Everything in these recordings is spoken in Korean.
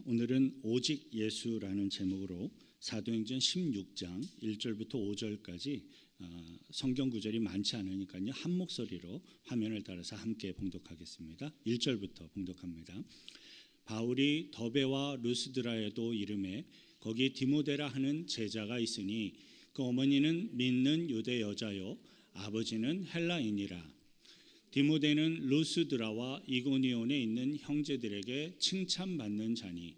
오늘은 오직 예수라는 제목으로 사도행전 16장 1절부터 5절까지 성경 구절이 많지 않으니까요, 한 목소리로 화면을 따라서 함께 봉독하겠습니다. 1절부터 봉독합니다. 바울이 더베와 루스드라에도 이르매 거기 디모데라 하는 제자가 있으니 그 어머니는 믿는 유대 여자요 아버지는 헬라인이라. 디모데는 루스드라와 이고니온에 있는 형제들에게 칭찬받는 자니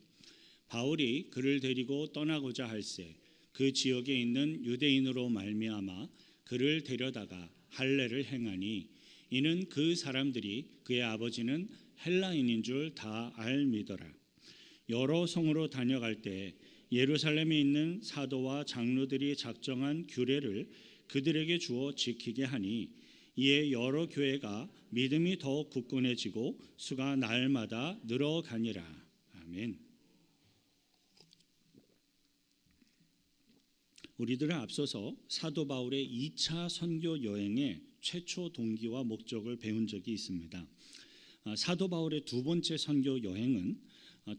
바울이 그를 데리고 떠나고자 할새 그 지역에 있는 유대인으로 말미암아 그를 데려다가 할례를 행하니 이는 그 사람들이 그의 아버지는 헬라인인 줄 다 알미더라. 여러 성으로 다녀갈 때 예루살렘에 있는 사도와 장로들이 작정한 규례를 그들에게 주어 지키게 하니 이에 여러 교회가 믿음이 더욱 굳건해지고 수가 날마다 늘어가니라. 아멘. 우리들은 앞서서 사도 바울의 2차 선교 여행의 최초 동기와 목적을 배운 적이 있습니다. 사도 바울의 두 번째 선교 여행은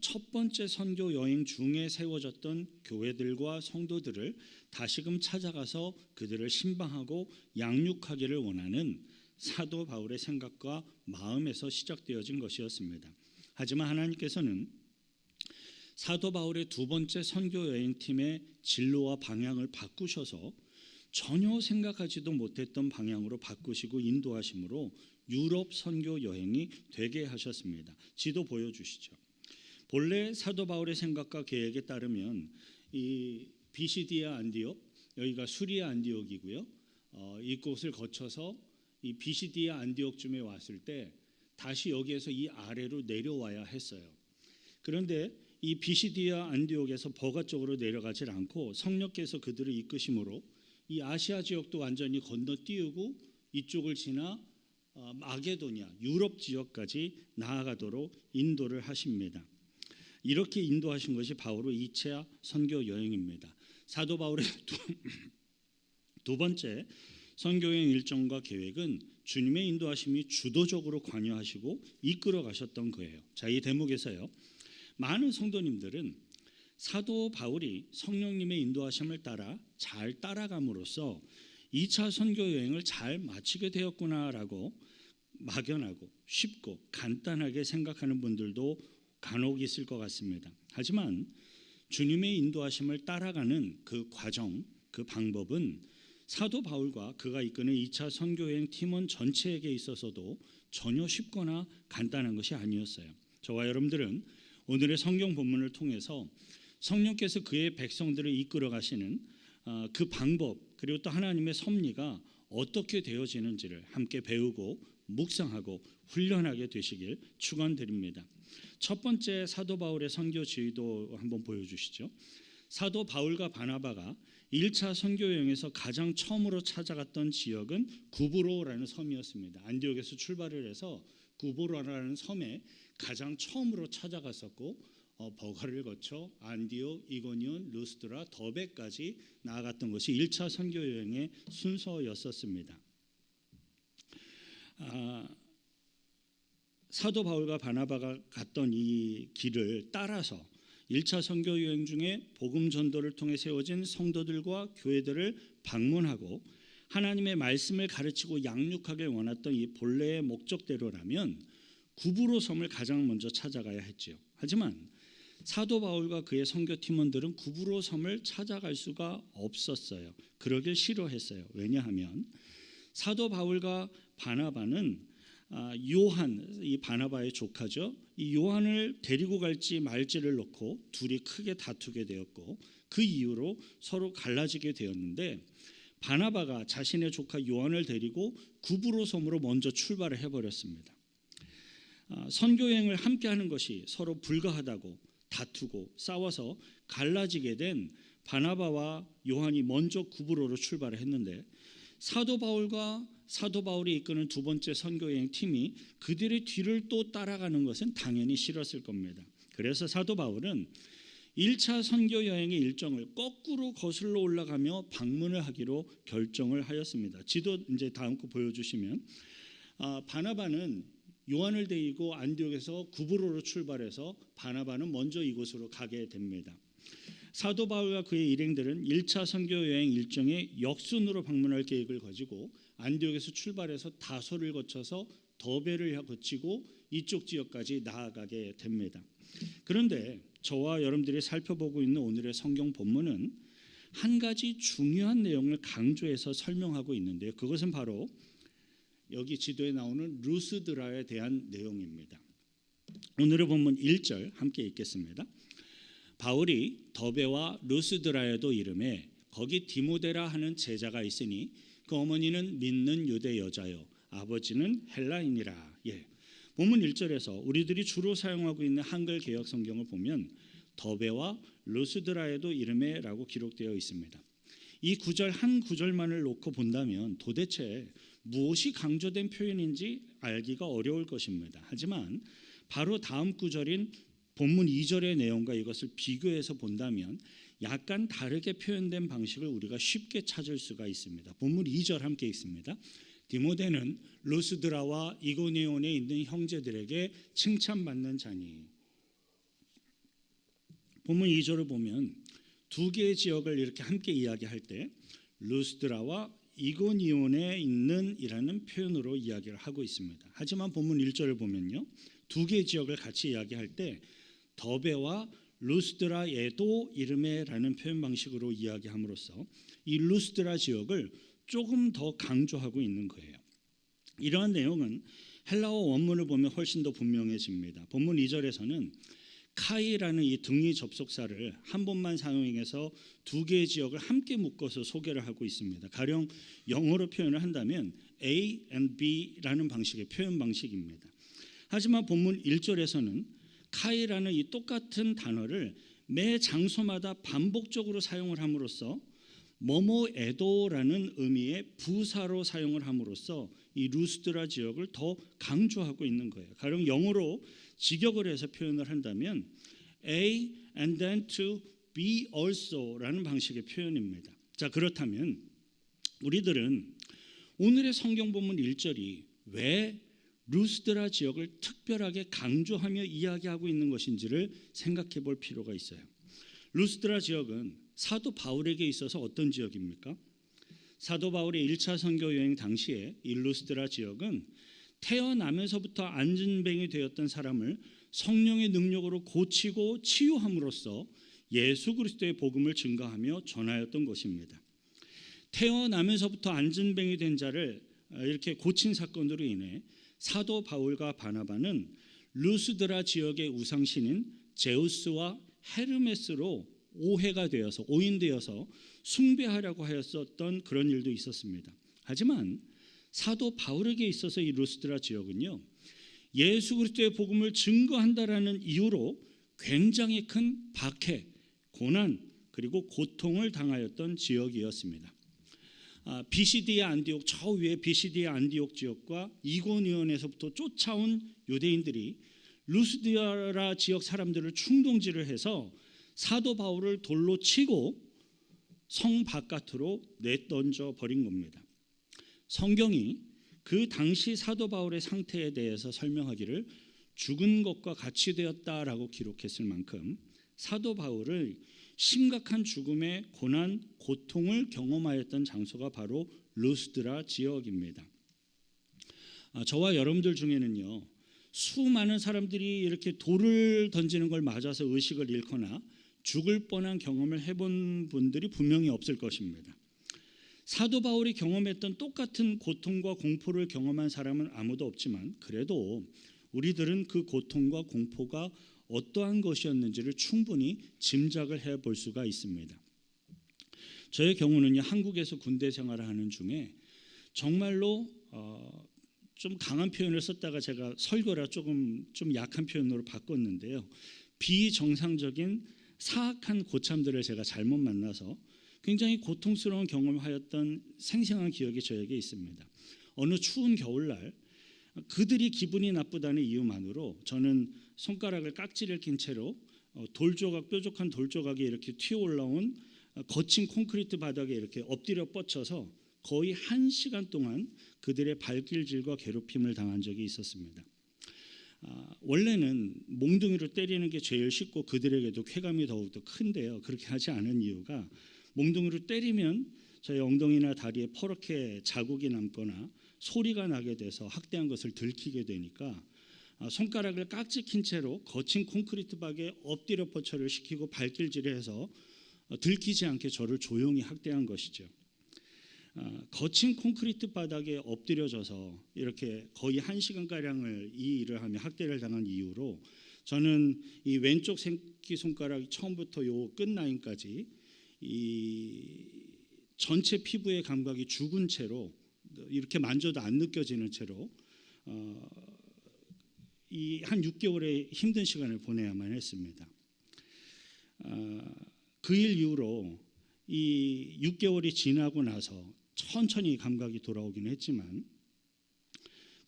첫 번째 선교 여행 중에 세워졌던 교회들과 성도들을 다시금 찾아가서 그들을 신방하고 양육하기를 원하는 사도 바울의 생각과 마음에서 시작되어진 것이었습니다. 하지만 하나님께서는 사도 바울의 두 번째 선교 여행팀의 진로와 방향을 바꾸셔서 전혀 생각하지도 못했던 방향으로 바꾸시고 인도하심으로 유럽 선교 여행이 되게 하셨습니다. 지도 보여주시죠. 본래 사도 바울의 생각과 계획에 따르면 이 비시디아 안디옥, 여기가 수리아 안디옥이고요. 이곳을 거쳐서 이 비시디아 안디옥쯤에 왔을 때 다시 여기에서 이 아래로 내려와야 했어요. 그런데 이 비시디아 안디옥에서 버가 쪽으로 내려가질 않고 성령께서 그들을 이끄심으로 이 아시아 지역도 완전히 건너뛰고 이쪽을 지나 마게도니아, 유럽 지역까지 나아가도록 인도를 하십니다. 이렇게 인도하신 것이 바로 2차 선교 여행입니다. 사도 바울의 두 번째 선교여행 일정과 계획은 주님의 인도하심이 주도적으로 관여하시고 이끌어 가셨던 거예요. 자, 이 대목에서요, 많은 성도님들은 사도 바울이 성령님의 인도하심을 따라 잘 따라감으로써 2차 선교 여행을 잘 마치게 되었구나라고 막연하고 쉽고 간단하게 생각하는 분들도 간혹 있을 것 같습니다. 하지만 주님의 인도하심을 따라가는 그 과정, 그 방법은 사도 바울과 그가 이끄는 2차 선교여행 팀원 전체에게 있어서도 전혀 쉽거나 간단한 것이 아니었어요. 저와 여러분들은 오늘의 성경 본문을 통해서 성령께서 그의 백성들을 이끌어 가시는 그 방법, 그리고 또 하나님의 섭리가 어떻게 되어지는지를 함께 배우고 묵상하고 훈련하게 되시길 축원드립니다. 첫 번째 사도 바울의 선교 지휘도 한번 보여주시죠. 사도 바울과 바나바가 1차 선교 여행에서 가장 처음으로 찾아갔던 지역은 구브로라는 섬이었습니다. 안디옥에서 출발을 해서 구브로라는 섬에 가장 처음으로 찾아갔었고 버가를 거쳐 안디옥, 이고니온, 루스드라, 더베까지 나아갔던 것이 1차 선교 여행의 순서였었습니다. 사도 바울과 바나바가 갔던 이 길을 따라서 1차 선교 여행 중에 복음 전도를 통해 세워진 성도들과 교회들을 방문하고 하나님의 말씀을 가르치고 양육하길 원했던 이 본래의 목적대로라면 구브로 섬을 가장 먼저 찾아가야 했지요. 하지만 사도 바울과 그의 선교 팀원들은 구브로 섬을 찾아갈 수가 없었어요. 그러길 싫어했어요. 왜냐하면 사도 바울과 바나바는 요한, 이 바나바의 조카죠. 이 요한을 데리고 갈지 말지를 놓고 둘이 크게 다투게 되었고 그 이후로 서로 갈라지게 되었는데 바나바가 자신의 조카 요한을 데리고 구브로 섬으로 먼저 출발을 해버렸습니다. 선교여행을 함께하는 것이 서로 불가하다고 다투고 싸워서 갈라지게 된 바나바와 요한이 먼저 구브로로 출발을 했는데 사도 바울과 사도 바울이 이끄는 두 번째 선교여행 팀이 그들의 뒤를 또 따라가는 것은 당연히 싫었을 겁니다. 그래서 사도 바울은 1차 선교여행의 일정을 거꾸로 거슬러 올라가며 방문을 하기로 결정을 하였습니다. 지도 이제 다음 거 보여주시면 바나바는 요한을 데리고 안디옥에서 구브로로 출발해서 바나바는 먼저 이곳으로 가게 됩니다. 사도 바울과 그의 일행들은 1차 선교 여행 일정의 역순으로 방문할 계획을 가지고 안디옥에서 출발해서 다소를 거쳐서 더베를 거치고 이쪽 지역까지 나아가게 됩니다. 그런데 저와 여러분들이 살펴보고 있는 오늘의 성경 본문은 한 가지 중요한 내용을 강조해서 설명하고 있는데요. 그것은 바로 여기 지도에 나오는 루스드라에 대한 내용입니다. 오늘의 본문 1절 함께 읽겠습니다. 바울이 더베와 루스드라에도 이르매 거기 디모데라 하는 제자가 있으니 그 어머니는 믿는 유대 여자요 아버지는 헬라인이라. 본문 1절에서 우리들이 주로 사용하고 있는 한글 개역 성경을 보면 더베와 루스드라에도 이르매라고 기록되어 있습니다. 이 구절 한 구절만을 놓고 본다면 도대체 무엇이 강조된 표현인지 알기가 어려울 것입니다. 하지만 바로 다음 구절인 본문 2절의 내용과 이것을 비교해서 본다면 약간 다르게 표현된 방식을 우리가 쉽게 찾을 수가 있습니다. 본문 2절 함께 읽습니다. 디모데는 루스드라와 이고니온에 있는 형제들에게 칭찬받는 자니. 본문 2절을 보면 두 개의 지역을 이렇게 함께 이야기할 때 루스드라와 이고니온에 있는 이라는 표현으로 이야기를 하고 있습니다. 하지만 본문 1절을 보면요, 두 개의 지역을 같이 이야기할 때 더베와 루스드라에도 이르매라는 표현 방식으로 이야기함으로써 이 루스드라 지역을 조금 더 강조하고 있는 거예요. 이러한 내용은 헬라어 원문을 보면 훨씬 더 분명해집니다. 본문 2절에서는 카이라는 이 등위 접속사를 한 번만 사용해서 두 개의 지역을 함께 묶어서 소개를 하고 있습니다. 가령 영어로 표현을 한다면 A and B라는 방식의 표현 방식입니다. 하지만 본문 1절에서는 카이라는 이 똑같은 단어를 매 장소마다 반복적으로 사용을 함으로써 뭐뭐에도라는 의미의 부사로 사용을 함으로써 이 루스드라 지역을 더 강조하고 있는 거예요. 가령 영어로 직역을 해서 표현을 한다면 A and then to be also라는 방식의 표현입니다. 자, 그렇다면 우리들은 오늘의 성경 본문 1절이 왜 루스드라 지역을 특별하게 강조하며 이야기하고 있는 것인지를 생각해 볼 필요가 있어요. 루스드라 지역은 사도 바울에게 있어서 어떤 지역입니까? 사도 바울의 1차 선교 여행 당시에 이 루스드라 지역은 태어나면서부터 안진뱅이 되었던 사람을 성령의 능력으로 고치고 치유함으로써 예수 그리스도의 복음을 증거하며 전하였던 곳입니다. 태어나면서부터 안진뱅이 된 자를 이렇게 고친 사건으로 인해 사도 바울과 바나바는 루스드라 지역의 우상신인 제우스와 헤르메스로 오인되어서 숭배하려고 하였었던 그런 일도 있었습니다. 하지만 사도 바울에게 있어서 이 루스드라 지역은요, 예수 그리스도의 복음을 증거한다라는 이유로 굉장히 큰 박해, 고난 그리고 고통을 당하였던 지역이었습니다. 비시디아 안디옥, 저 위에 비시디아 안디옥 지역과 이고니온에서부터 쫓아온 유대인들이 루스드라 지역 사람들을 충동질을 해서 사도 바울을 돌로 치고 성 바깥으로 내던져 버린 겁니다. 성경이 그 당시 사도 바울의 상태에 대해서 설명하기를 죽은 것과 같이 되었다라고 기록했을 만큼 사도 바울을 심각한 죽음의 고난, 고통을 경험하였던 장소가 바로 루스드라 지역입니다. 저와 여러분들 중에는요, 수많은 사람들이 이렇게 돌을 던지는 걸 맞아서 의식을 잃거나 죽을 뻔한 경험을 해본 분들이 분명히 없을 것입니다. 사도 바울이 경험했던 똑같은 고통과 공포를 경험한 사람은 아무도 없지만 그래도 우리들은 그 고통과 공포가 어떠한 것이었는지를 충분히 짐작을 해볼 수가 있습니다. 저의 경우는요, 한국에서 군대 생활을 하는 중에 정말로 좀 강한 표현을 썼다가 제가 설교라 좀 약한 표현으로 바꿨는데요. 비정상적인 사악한 고참들을 제가 잘못 만나서 굉장히 고통스러운 경험을 하였던 생생한 기억이 저에게 있습니다. 어느 추운 겨울날 그들이 기분이 나쁘다는 이유만으로 저는 손가락을 깍지를 낀 채로 뾰족한 돌조각이 이렇게 튀어 올라온 거친 콘크리트 바닥에 이렇게 엎드려 뻗쳐서 거의 1시간 동안 그들의 발길질과 괴롭힘을 당한 적이 있었습니다. 원래는 몽둥이로 때리는 게 제일 쉽고 그들에게도 쾌감이 더욱더 큰데요. 그렇게 하지 않은 이유가 몽둥이로 때리면 저희 엉덩이나 다리에 퍼렇게 자국이 남거나 소리가 나게 돼서 학대한 것을 들키게 되니까 손가락을 깍지 낀 채로 거친 콘크리트 박에 엎드려 퍼쳐를 시키고 발길질을 해서 들키지 않게 저를 조용히 학대한 것이죠. 거친 콘크리트 바닥에 엎드려져서 이렇게 거의 1시간가량을 이 일을 하며 학대를 당한 이후로 저는 이 왼쪽 새끼손가락이 처음부터 요 끝라인까지 이 전체 피부의 감각이 죽은 채로 이렇게 만져도 안 느껴지는 채로 이 한 6개월의 힘든 시간을 보내야만 했습니다. 그 일 이후로 이 6개월이 지나고 나서 천천히 감각이 돌아오긴 했지만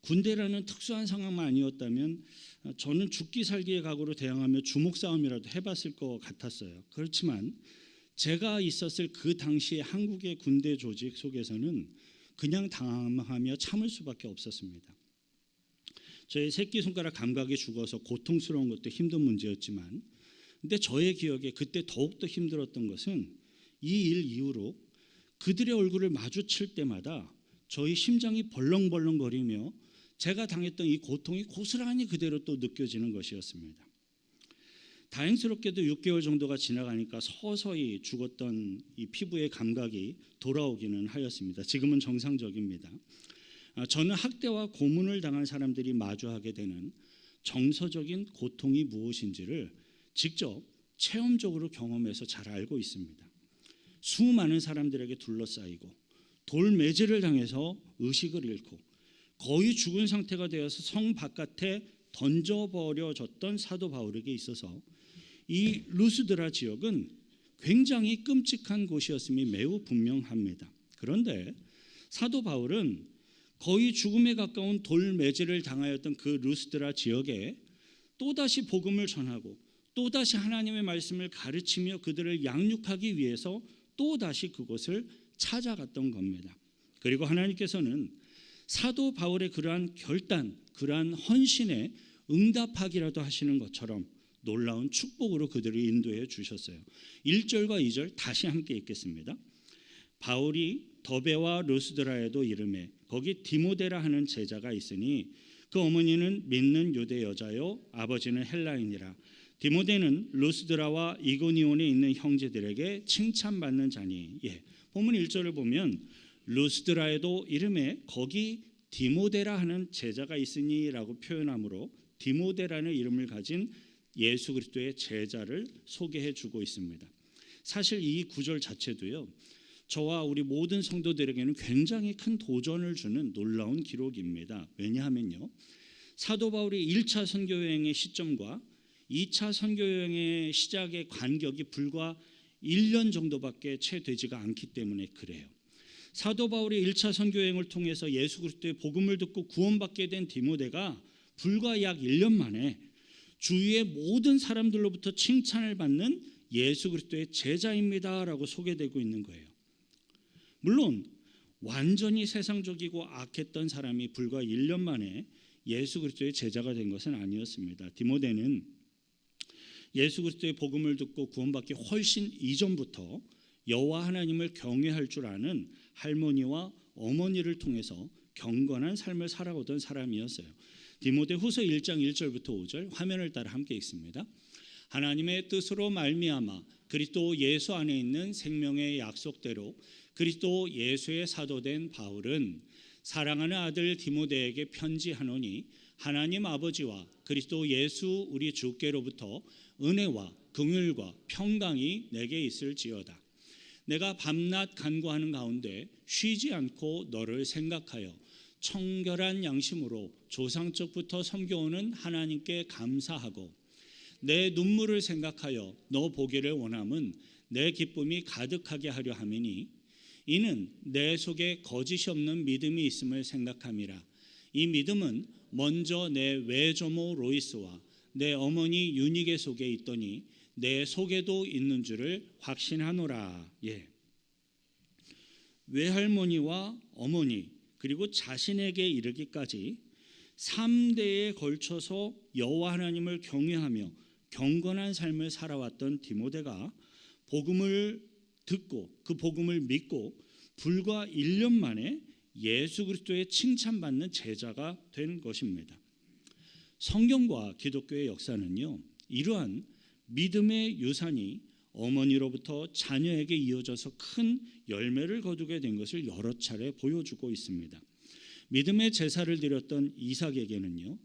군대라는 특수한 상황만 아니었다면 저는 죽기 살기의 각오로 대항하며 주먹 싸움이라도 해봤을 것 같았어요. 그렇지만 제가 있었을 그 당시의 한국의 군대 조직 속에서는 그냥 당황하며 참을 수밖에 없었습니다. 저의 새끼손가락 감각이 죽어서 고통스러운 것도 힘든 문제였지만 근데 저의 기억에 그때 더욱더 힘들었던 것은 이 일 이후로 그들의 얼굴을 마주칠 때마다 저희 심장이 벌렁벌렁거리며 제가 당했던 이 고통이 고스란히 그대로 또 느껴지는 것이었습니다. 다행스럽게도 6개월 정도가 지나가니까 서서히 죽었던 이 피부의 감각이 돌아오기는 하였습니다. 지금은 정상적입니다. 저는 학대와 고문을 당한 사람들이 마주하게 되는 정서적인 고통이 무엇인지를 직접 체험적으로 경험해서 잘 알고 있습니다. 수많은 사람들에게 둘러싸이고 돌매질을 당해서 의식을 잃고 거의 죽은 상태가 되어서 성 바깥에 던져버려졌던 사도 바울에게 있어서 이 루스드라 지역은 굉장히 끔찍한 곳이었음이 매우 분명합니다. 그런데 사도 바울은 거의 죽음에 가까운 돌매질을 당하였던 그 루스드라 지역에 또다시 복음을 전하고 또다시 하나님의 말씀을 가르치며 그들을 양육하기 위해서 또다시 그곳을 찾아갔던 겁니다. 그리고 하나님께서는 사도 바울의 그러한 결단, 그러한 헌신에 응답하기라도 하시는 것처럼 놀라운 축복으로 그들을 인도해 주셨어요. 1절과 2절 다시 함께 읽겠습니다. 바울이 더베와 루스드라에도 이르매 거기 디모데라 하는 제자가 있으니 그 어머니는 믿는 유대 여자요 아버지는 헬라인이라. 디모데는 루스드라와 이고니온에 있는 형제들에게 칭찬받는 자니. 본문 1절을 보면 루스드라에도 이름에 거기 디모데라 하는 제자가 있으니라고 표현하므로 디모데라는 이름을 가진 예수 그리스도의 제자를 소개해 주고 있습니다. 사실 이 구절 자체도요, 저와 우리 모든 성도들에게는 굉장히 큰 도전을 주는 놀라운 기록입니다. 왜냐하면요, 사도 바울의 1차 선교 여행의 시점과 2차 선교 여행의 시작의 간격이 불과 1년 정도밖에 채 되지가 않기 때문에 그래요. 사도 바울의 1차 선교 여행을 통해서 예수 그리스도의 복음을 듣고 구원받게 된 디모데가 불과 약 1년 만에 주위의 모든 사람들로부터 칭찬을 받는 예수 그리스도의 제자입니다라고 소개되고 있는 거예요. 물론 완전히 세상적이고 악했던 사람이 불과 1년 만에 예수 그리스도의 제자가 된 것은 아니었습니다. 디모데는 예수 그리스도의 복음을 듣고 구원받기 훨씬 이전부터 여호와 하나님을 경외할 줄 아는 할머니와 어머니를 통해서 경건한 삶을 살아오던 사람이었어요. 디모데후서 1장 1절부터 5절 화면을 따라 함께 읽습니다. 하나님의 뜻으로 말미암아 그리스도 예수 안에 있는 생명의 약속대로 그리스도 예수의 사도된 바울은 사랑하는 아들 디모데에게 편지하노니 하나님 아버지와 그리스도 예수 우리 주께로부터 은혜와 긍휼과 평강이 내게 있을지어다. 내가 밤낮 간구하는 가운데 쉬지 않고 너를 생각하여 청결한 양심으로 조상적부터 섬겨오는 하나님께 감사하고 내 눈물을 생각하여 너 보기를 원함은 내 기쁨이 가득하게 하려 함이니 이는 내 속에 거짓이 없는 믿음이 있음을 생각함이라. 이 믿음은 먼저 내 외조모 로이스와 내 어머니 유니게 속에 있더니 내 속에도 있는 줄을 확신하노라. 외할머니와 어머니 그리고 자신에게 이르기까지 3대에 걸쳐서 여호와 하나님을 경외하며 경건한 삶을 살아왔던 디모데가 복음을 듣고 그 복음을 믿고 불과 1년 만에 예수 그리스도의 칭찬받는 제자가 된 것입니다. 성경과 기독교의 역사는요, 이러한 믿음의 유산이 어머니로부터 자녀에게 이어져서 큰 열매를 거두게 된 것을 여러 차례 보여주고 있습니다. 믿음의 제사를 드렸던 이삭에게는요,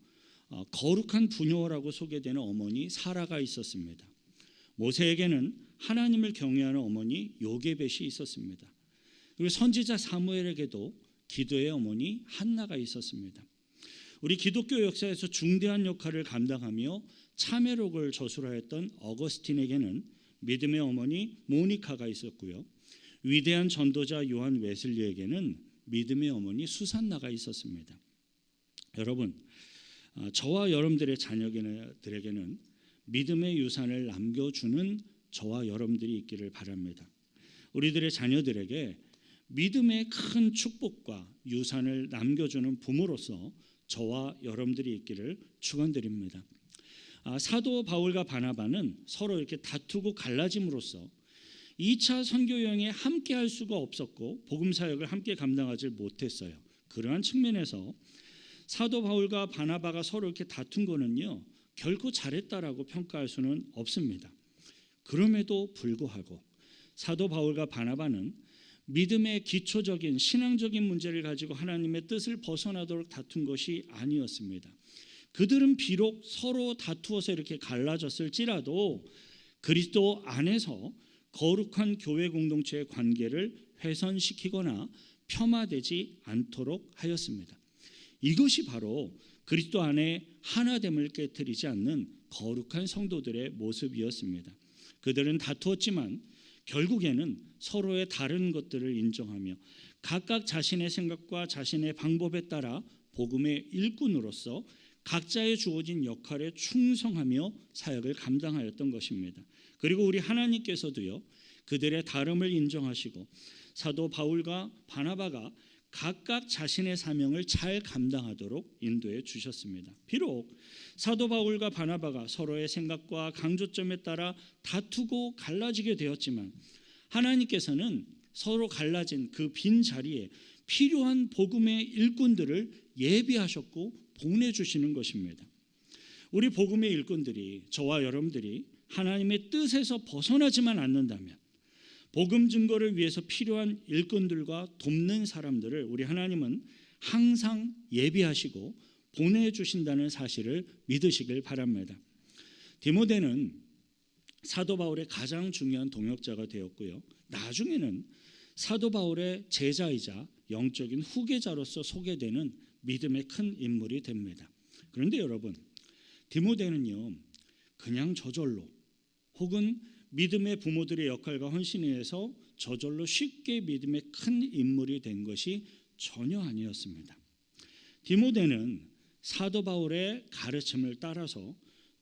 거룩한 부녀라고 소개되는 어머니 사라가 있었습니다. 모세에게는 하나님을 경외하는 어머니 요게벳이 있었습니다. 그리고 선지자 사무엘에게도 기도의 어머니 한나가 있었습니다. 우리 기독교 역사에서 중대한 역할을 감당하며 참회록을 저술하였던 어거스틴에게는 믿음의 어머니 모니카가 있었고요. 위대한 전도자 요한 웨슬리에게는 믿음의 어머니 수산나가 있었습니다. 여러분, 저와 여러분들의 자녀들에게는 믿음의 유산을 남겨주는 저와 여러분들이 있기를 바랍니다. 우리들의 자녀들에게 믿음의 큰 축복과 유산을 남겨주는 부모로서 저와 여러분들이 있기를 축원드립니다. 사도 바울과 바나바는 서로 이렇게 다투고 갈라짐으로써 2차 선교 여행에 함께 할 수가 없었고 복음 사역을 함께 감당하지 못했어요. 그러한 측면에서 사도 바울과 바나바가 서로 이렇게 다툰 거는요, 결코 잘했다라고 평가할 수는 없습니다. 그럼에도 불구하고 사도 바울과 바나바는 믿음의 기초적인 신앙적인 문제를 가지고 하나님의 뜻을 벗어나도록 다툰 것이 아니었습니다. 그들은 비록 서로 다투어서 이렇게 갈라졌을지라도 그리스도 안에서 거룩한 교회 공동체의 관계를 훼손시키거나 폄하되지 않도록 하였습니다. 이것이 바로 그리스도 안에 하나됨을 깨트리지 않는 거룩한 성도들의 모습이었습니다. 그들은 다투었지만 결국에는 서로의 다른 것들을 인정하며 각각 자신의 생각과 자신의 방법에 따라 복음의 일꾼으로서 각자의 주어진 역할에 충성하며 사역을 감당하였던 것입니다. 그리고 우리 하나님께서도요, 그들의 다름을 인정하시고 사도 바울과 바나바가 각각 자신의 사명을 잘 감당하도록 인도해 주셨습니다. 비록 사도 바울과 바나바가 서로의 생각과 강조점에 따라 다투고 갈라지게 되었지만 하나님께서는 서로 갈라진 그 빈 자리에 필요한 복음의 일꾼들을 예비하셨고 보내주시는 것입니다. 우리 복음의 일꾼들이, 저와 여러분들이 하나님의 뜻에서 벗어나지만 않는다면 복음 증거를 위해서 필요한 일꾼들과 돕는 사람들을 우리 하나님은 항상 예비하시고 보내주신다는 사실을 믿으시길 바랍니다. 디모데는 사도 바울의 가장 중요한 동역자가 되었고요. 나중에는 사도 바울의 제자이자 영적인 후계자로서 소개되는 믿음의 큰 인물이 됩니다. 그런데 여러분, 디모데는요, 그냥 저절로 혹은 믿음의 부모들의 역할과 헌신해서 저절로 쉽게 믿음의 큰 인물이 된 것이 전혀 아니었습니다. 디모데는 사도 바울의 가르침을 따라서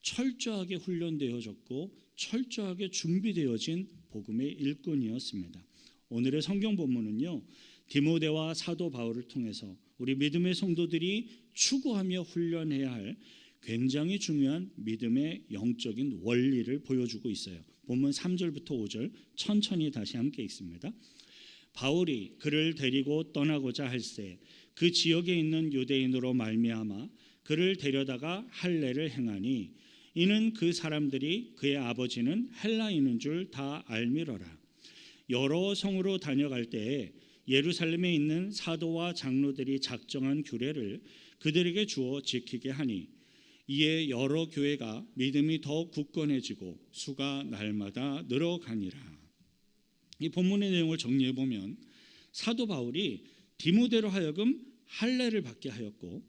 철저하게 훈련되어졌고 철저하게 준비되어진 복음의 일꾼이었습니다. 오늘의 성경 본문은요, 디모데와 사도 바울을 통해서 우리 믿음의 성도들이 추구하며 훈련해야 할 굉장히 중요한 믿음의 영적인 원리를 보여주고 있어요. 본문 3절부터 5절 천천히 다시 함께 읽습니다. 바울이 그를 데리고 떠나고자 할새 그 지역에 있는 유대인으로 말미암아 그를 데려다가 할례를 행하니 이는 그 사람들이 그의 아버지는 헬라인인 줄 다 알미러라. 여러 성으로 다녀갈 때에 예루살렘에 있는 사도와 장로들이 작정한 규례를 그들에게 주어 지키게 하니 이에 여러 교회가 믿음이 더 굳건해지고 수가 날마다 늘어가니라. 이 본문의 내용을 정리해 보면 사도 바울이 디모데로 하여금 할례를 받게 하였고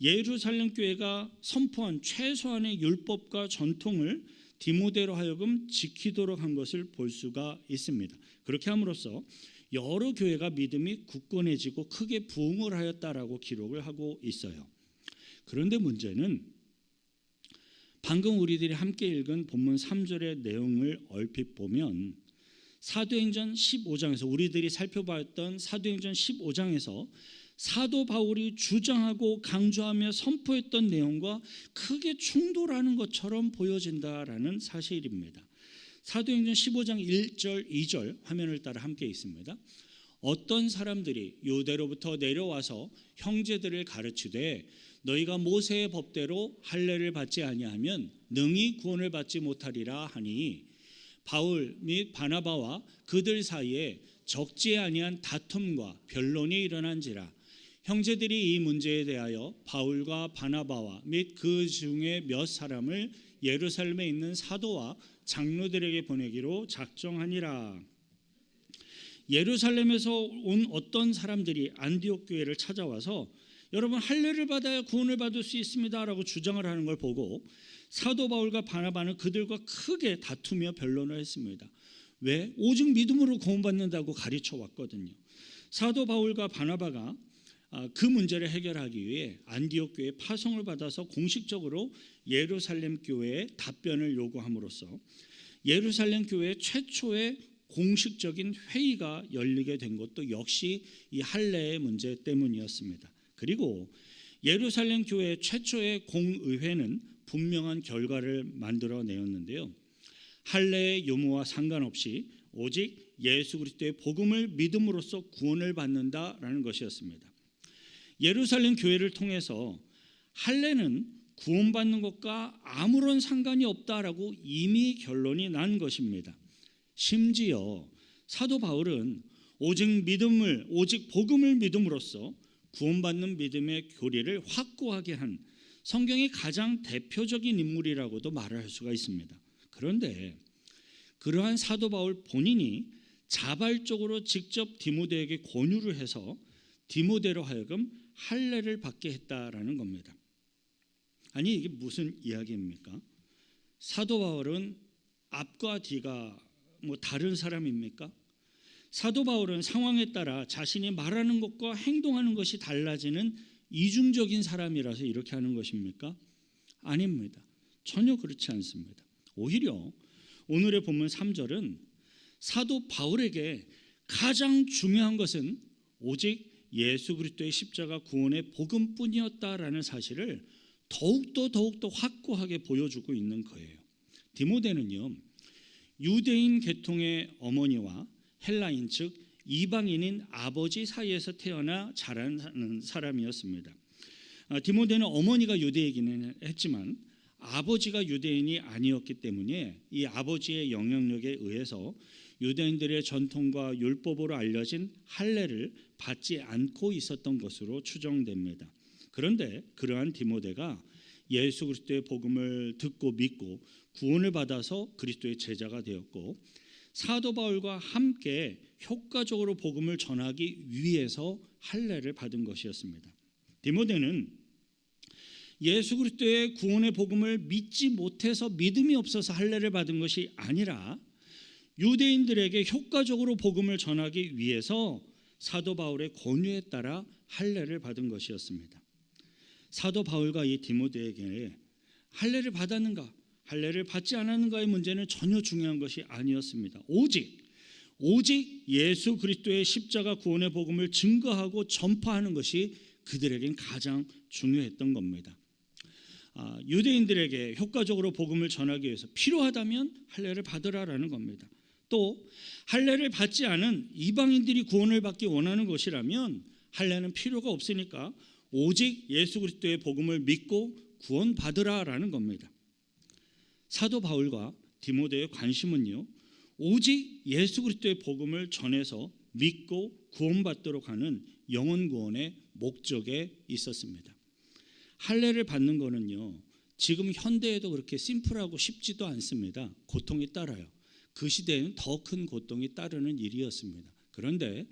예루살렘 교회가 선포한 최소한의 율법과 전통을 디모데로 하여금 지키도록 한 것을 볼 수가 있습니다. 그렇게 함으로써 여러 교회가 믿음이 굳건해지고 크게 부흥을 하였다라고 기록을 하고 있어요. 그런데 문제는 방금 우리들이 함께 읽은 본문 3절의 내용을 얼핏 보면 사도행전 15장에서 우리들이 살펴봤던 사도행전 15장에서 사도 바울이 주장하고 강조하며 선포했던 내용과 크게 충돌하는 것처럼 보여진다라는 사실입니다. 사도행전 15장 1절 2절 화면을 따라 함께 있습니다. 어떤 사람들이 유대로부터 내려와서 형제들을 가르치되 너희가 모세의 법대로 할례를 받지 아니하면 능히 구원을 받지 못하리라 하니 바울 및 바나바와 그들 사이에 적지 아니한 다툼과 변론이 일어난지라 형제들이 이 문제에 대하여 바울과 바나바와 및 그 중에 몇 사람을 예루살렘에 있는 사도와 장로들에게 보내기로 작정하니라. 예루살렘에서 온 어떤 사람들이 안디옥 교회를 찾아와서 여러분 할례를 받아야 구원을 받을 수 있습니다라고 주장을 하는 걸 보고 사도 바울과 바나바는 그들과 크게 다투며 변론을 했습니다. 왜? 오직 믿음으로 구원받는다고 가르쳐 왔거든요. 사도 바울과 바나바가 그 문제를 해결하기 위해 안디옥 교회에 파송을 받아서 공식적으로 예루살렘 교회에 답변을 요구함으로써 예루살렘 교회 최초의 공식적인 회의가 열리게 된 것도 역시 이 할례의 문제 때문이었습니다. 그리고 예루살렘 교회 최초의 공의회는 분명한 결과를 만들어내었는데요. 할례의 유무와 상관없이 오직 예수 그리스도의 복음을 믿음으로써 구원을 받는다라는 것이었습니다. 예루살렘 교회를 통해서 할례는 구원받는 것과 아무런 상관이 없다라고 이미 결론이 난 것입니다. 심지어 사도 바울은 오직 복음을 믿음으로써 구원받는 믿음의 교리를 확고하게 한 성경의 가장 대표적인 인물이라고도 말할 수가 있습니다. 그런데 그러한 사도 바울 본인이 자발적으로 직접 디모데에게 권유를 해서 디모데로 하여금 할례를 받게 했다라는 겁니다. 아니 이게 무슨 이야기입니까? 사도 바울은 앞과 뒤가 다른 사람입니까? 사도 바울은 상황에 따라 자신이 말하는 것과 행동하는 것이 달라지는 이중적인 사람이라서 이렇게 하는 것입니까? 아닙니다. 전혀 그렇지 않습니다. 오히려 오늘의 본문 3절은 사도 바울에게 가장 중요한 것은 오직 예수 그리스도의 십자가 구원의 복음뿐이었다라는 사실을 더욱더 확고하게 보여주고 있는 거예요. 디모데는요, 유대인 계통의 어머니와 헬라인 즉 이방인인 아버지 사이에서 태어나 자라는 사람이었습니다. 디모데는 어머니가 유대이기는 했지만 아버지가 유대인이 아니었기 때문에 이 아버지의 영향력에 의해서 유대인들의 전통과 율법으로 알려진 할례를 받지 않고 있었던 것으로 추정됩니다. 그런데 그러한 디모데가 예수 그리스도의 복음을 듣고 믿고 구원을 받아서 그리스도의 제자가 되었고 사도 바울과 함께 효과적으로 복음을 전하기 위해서 할례를 받은 것이었습니다. 디모데는 예수 그리스도의 구원의 복음을 믿지 못해서 믿음이 없어서 할례를 받은 것이 아니라 유대인들에게 효과적으로 복음을 전하기 위해서 사도 바울의 권유에 따라 할례를 받은 것이었습니다. 사도 바울과 이 디모데에게 할례를 받았는가, 할례를 받지 않았는가의 문제는 전혀 중요한 것이 아니었습니다. 오직 예수 그리스도의 십자가 구원의 복음을 증거하고 전파하는 것이 그들에겐 가장 중요했던 겁니다. 유대인들에게 효과적으로 복음을 전하기 위해서 필요하다면 할례를 받으라라는 겁니다. 또 할례를 받지 않은 이방인들이 구원을 받기 원하는 것이라면 할례는 필요가 없으니까 오직 예수 그리스도의 복음을 믿고 구원받으라라는 겁니다. 사도 바울과 디모데의 관심은요, 오직 예수 그리스도의 복음을 전해서 믿고 구원받도록 하는 영혼 구원의 목적에 있었습니다. 할례를 받는 거는요, 지금 현대에도 그렇게 심플하고 쉽지도 않습니다. 고통이 따라요. 그 시대에는 더 큰 고통이 따르는 일이었습니다. 그런데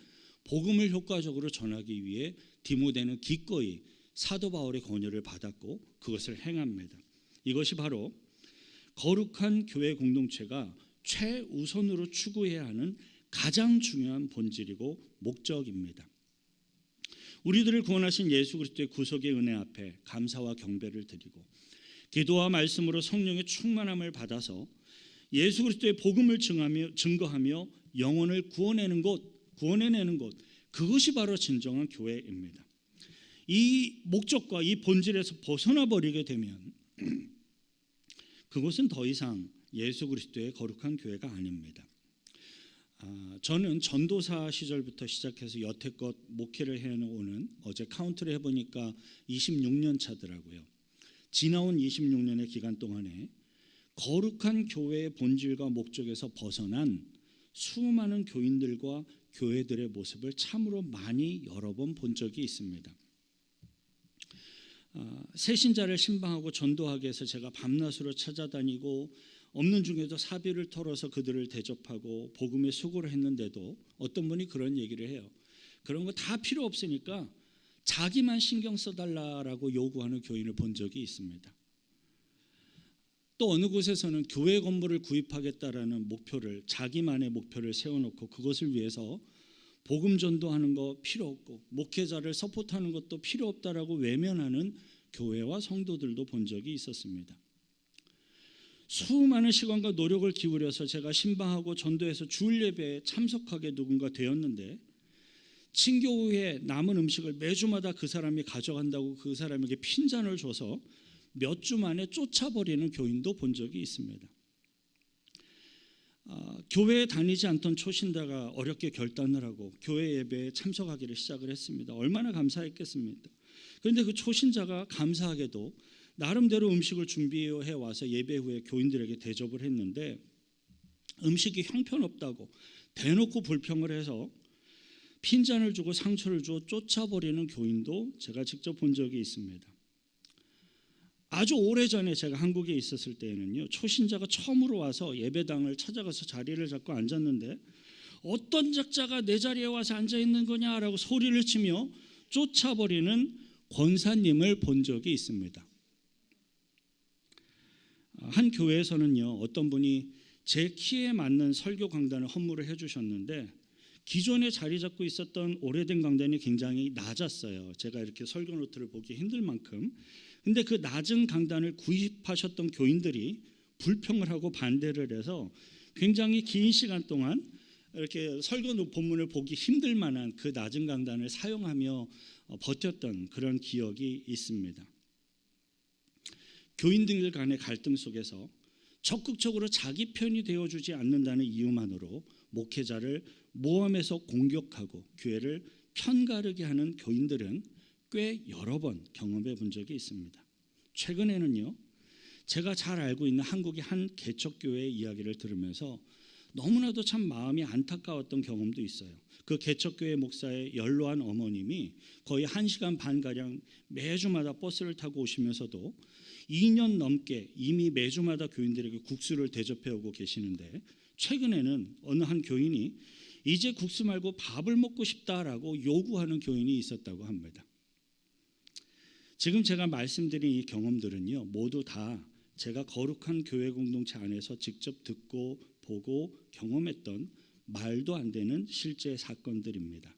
복음을 효과적으로 전하기 위해 디모데는 기꺼이 사도 바울의 권유를 받았고 그것을 행합니다. 이것이 바로 거룩한 교회 공동체가 최우선으로 추구해야 하는 가장 중요한 본질이고 목적입니다. 우리들을 구원하신 예수 그리스도의 구속의 은혜 앞에 감사와 경배를 드리고 기도와 말씀으로 성령의 충만함을 받아서 예수 그리스도의 복음을 증거하며 영혼을 구원해내는 곳, 그것이 바로 진정한 교회입니다. 이 목적과 이 본질에서 벗어나 버리게 되면 그것은 더 이상 예수 그리스도의 거룩한 교회가 아닙니다. 저는 전도사 시절부터 시작해서 여태껏 목회를 해오는, 어제 카운트를 해보니까 26년 차더라고요. 지나온 26년의 기간 동안에 거룩한 교회의 본질과 목적에서 벗어난 수많은 교인들과 교회들의 모습을 참으로 많이 여러 번 본 적이 있습니다. 새신자를 신방하고 전도하기 위해서 제가 밤낮으로 찾아다니고 없는 중에도 사비를 털어서 그들을 대접하고 복음에 수고를 했는데도 어떤 분이 그런 얘기를 해요. 그런 거 다 필요 없으니까 자기만 신경 써달라고 요구하는 교인을 본 적이 있습니다. 또 어느 곳에서는 교회 건물을 구입하겠다라는 목표를, 자기만의 목표를 세워놓고 그것을 위해서 복음 전도하는 거 필요 없고 목회자를 서포트하는 것도 필요 없다라고 외면하는 교회와 성도들도 본 적이 있었습니다. 수많은 시간과 노력을 기울여서 제가 신방하고 전도해서 주일 예배에 참석하게 누군가 되었는데 친교 후에 남은 음식을 매주마다 그 사람이 가져간다고 그 사람에게 핀잔을 줘서 몇 주 만에 쫓아버리는 교인도 본 적이 있습니다. 교회에 다니지 않던 초신자가 어렵게 결단을 하고 교회 예배에 참석하기를 시작을 했습니다. 얼마나 감사했겠습니까? 그런데 그 초신자가 감사하게도 나름대로 음식을 준비해 와서 예배 후에 교인들에게 대접을 했는데 음식이 형편없다고 대놓고 불평을 해서 핀잔을 주고 상처를 주어 쫓아버리는 교인도 제가 직접 본 적이 있습니다. 아주 오래전에 제가 한국에 있었을 때에는요, 초신자가 처음으로 와서 예배당을 찾아가서 자리를 잡고 앉았는데 어떤 작자가 내 자리에 와서 앉아있는 거냐라고 소리를 치며 쫓아버리는 권사님을 본 적이 있습니다. 한 교회에서는요, 어떤 분이 제 키에 맞는 설교 강단을 헌물을 해주셨는데 기존에 자리 잡고 있었던 오래된 강단이 굉장히 낮았어요. 제가 이렇게 설교 노트를 보기 힘들 만큼. 근데 그 낮은 강단을 구입하셨던 교인들이 불평을 하고 반대를 해서 굉장히 긴 시간 동안 이렇게 설교 본문을 보기 힘들 만한 그 낮은 강단을 사용하며 버텼던 그런 기억이 있습니다. 교인들 간의 갈등 속에서 적극적으로 자기 편이 되어주지 않는다는 이유만으로 목회자를 모함해서 공격하고 교회를 편가르게 하는 교인들은 꽤 여러 번 경험해 본 적이 있습니다. 최근에는요, 제가 잘 알고 있는 한국의 한 개척교회의 이야기를 들으면서 너무나도 참 마음이 안타까웠던 경험도 있어요. 그 개척교회 목사의 연로한 어머님이 거의 1시간 반가량 매주마다 버스를 타고 오시면서도 2년 넘게 이미 매주마다 교인들에게 국수를 대접해 오고 계시는데 최근에는 어느 한 교인이 이제 국수 말고 밥을 먹고 싶다라고 요구하는 교인이 있었다고 합니다. 지금 제가 말씀드린 이 경험들은요, 모두 다 제가 거룩한 교회 공동체 안에서 직접 듣고 보고 경험했던 말도 안 되는 실제 사건들입니다.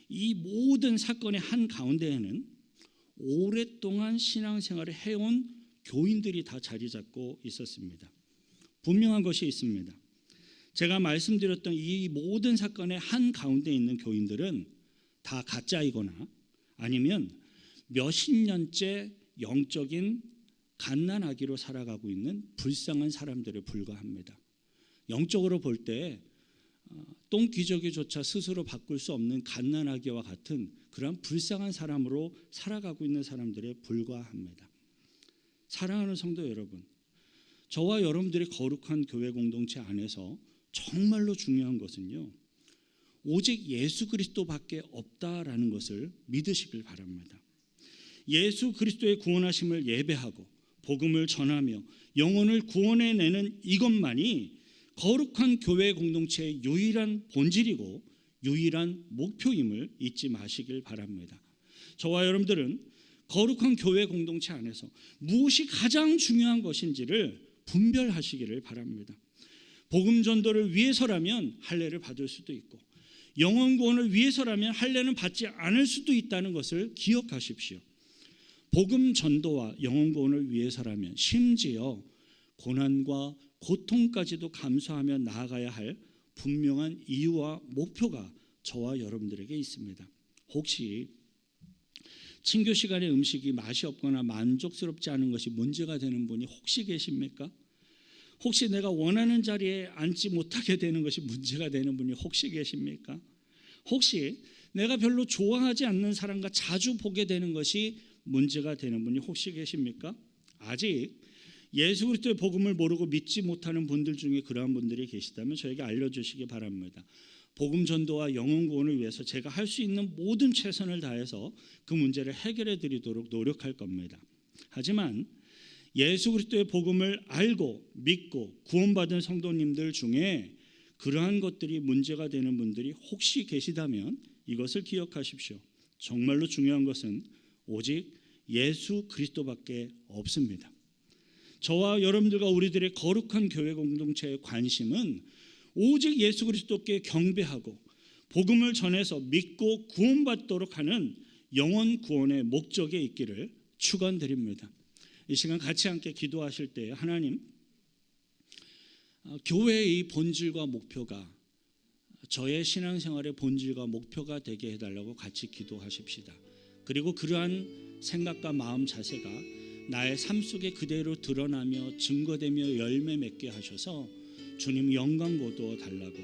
이 모든 사건의 한 가운데에는 오랫동안 신앙생활을 해온 교인들이 다 자리 잡고 있었습니다. 분명한 것이 있습니다. 제가 말씀드렸던 이 모든 사건의 한 가운데 있는 교인들은 다 가짜이거나 아니면 몇십 년째 영적인 갓난아기로 살아가고 있는 불쌍한 사람들에 불과합니다. 영적으로 볼 때 똥기저귀조차 스스로 바꿀 수 없는 갓난아기와 같은 그런 불쌍한 사람으로 살아가고 있는 사람들에 불과합니다. 사랑하는 성도 여러분, 저와 여러분들의 거룩한 교회 공동체 안에서 정말로 중요한 것은요, 오직 예수 그리스도밖에 없다라는 것을 믿으시길 바랍니다. 예수 그리스도의 구원하심을 예배하고 복음을 전하며 영혼을 구원해내는 이것만이 거룩한 교회 공동체의 유일한 본질이고 유일한 목표임을 잊지 마시길 바랍니다. 저와 여러분들은 거룩한 교회 공동체 안에서 무엇이 가장 중요한 것인지를 분별하시기를 바랍니다. 복음 전도를 위해서라면 할례를 받을 수도 있고 영혼 구원을 위해서라면 할례는 받지 않을 수도 있다는 것을 기억하십시오. 복음 전도와 영혼 구원을 위해서라면 심지어 고난과 고통까지도 감수하며 나아가야 할 분명한 이유와 목표가 저와 여러분들에게 있습니다. 혹시 친교 시간의 음식이 맛이 없거나 만족스럽지 않은 것이 문제가 되는 분이 혹시 계십니까? 혹시 내가 원하는 자리에 앉지 못하게 되는 것이 문제가 되는 분이 혹시 계십니까? 혹시 내가 별로 좋아하지 않는 사람과 자주 보게 되는 것이 문제가 되는 분이 혹시 계십니까? 아직 예수 그리스도의 복음을 모르고 믿지 못하는 분들 중에 그러한 분들이 계시다면 저에게 알려주시기 바랍니다. 복음 전도와 영혼 구원을 위해서 제가 할 수 있는 모든 최선을 다해서 그 문제를 해결해 드리도록 노력할 겁니다. 하지만 예수 그리스도의 복음을 알고 믿고 구원받은 성도님들 중에 그러한 것들이 문제가 되는 분들이 혹시 계시다면 이것을 기억하십시오. 정말로 중요한 것은 오직 예수 그리스도밖에 없습니다. 저와 여러분들과 우리들의 거룩한 교회 공동체의 관심은 오직 예수 그리스도께 경배하고 복음을 전해서 믿고 구원받도록 하는 영혼 구원의 목적에 있기를 축원드립니다. 이 시간 같이 함께 기도하실 때 하나님, 교회의 본질과 목표가 저의 신앙생활의 본질과 목표가 되게 해달라고 같이 기도하십시다. 그리고 그러한 생각과 마음 자세가 나의 삶 속에 그대로 드러나며 증거되며 열매 맺게 하셔서 주님 영광 거두어 달라고,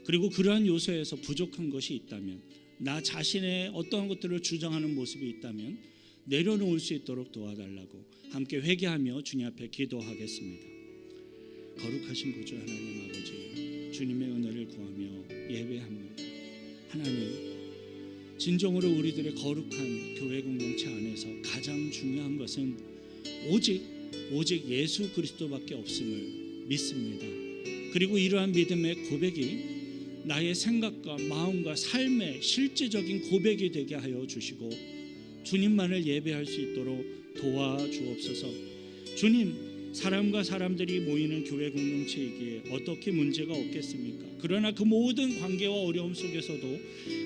그리고 그러한 요소에서 부족한 것이 있다면, 나 자신의 어떠한 것들을 주장하는 모습이 있다면 내려놓을 수 있도록 도와달라고 함께 회개하며 주님 앞에 기도하겠습니다. 거룩하신 구주 하나님 아버지, 주님의 은혜를 구하며 예배합니다. 하나님, 진정으로 우리들의 거룩한 교회 공동체 안에서 가장 중요한 것은 오직 예수 그리스도밖에 없음을 믿습니다. 그리고 이러한 믿음의 고백이 나의 생각과 마음과 삶의 실제적인 고백이 되게 하여 주시고 주님만을 예배할 수 있도록 도와주옵소서. 주님, 사람과 사람들이 모이는 교회 공동체이기에 어떻게 문제가 없겠습니까? 그러나 그 모든 관계와 어려움 속에서도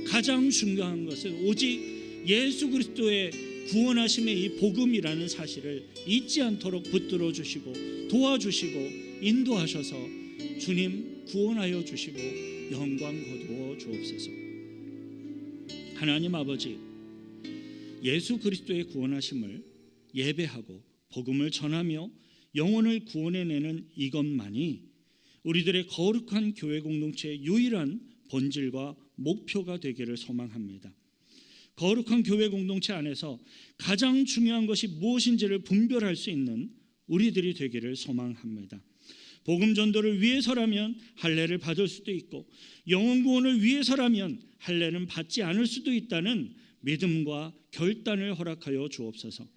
가장 중요한 것은 오직 예수 그리스도의 구원하심의 이 복음이라는 사실을 잊지 않도록 붙들어 주시고 도와주시고 인도하셔서 주님 구원하여 주시고 영광 거두어 주옵소서. 하나님 아버지, 예수 그리스도의 구원하심을 예배하고 복음을 전하며 영혼을 구원해내는 이것만이 우리들의 거룩한 교회 공동체의 유일한 본질과 목표가 되기를 소망합니다. 거룩한 교회 공동체 안에서 가장 중요한 것이 무엇인지를 분별할 수 있는 우리들이 되기를 소망합니다. 복음 전도를 위해서라면 할례를 받을 수도 있고 영혼 구원을 위해서라면 할례는 받지 않을 수도 있다는 믿음과 결단을 허락하여 주옵소서.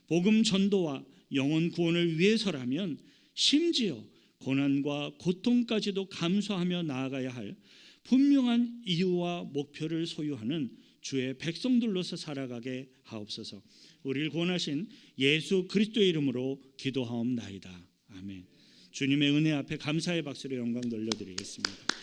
복음 전도와 영혼 구원을 위해서라면 심지어 고난과 고통까지도 감수하며 나아가야 할 분명한 이유와 목표를 소유하는 주의 백성들로서 살아가게 하옵소서. 우리를 구원하신 예수 그리스도의 이름으로 기도하옵나이다. 아멘. 주님의 은혜 앞에 감사의 박수로 영광 돌려드리겠습니다.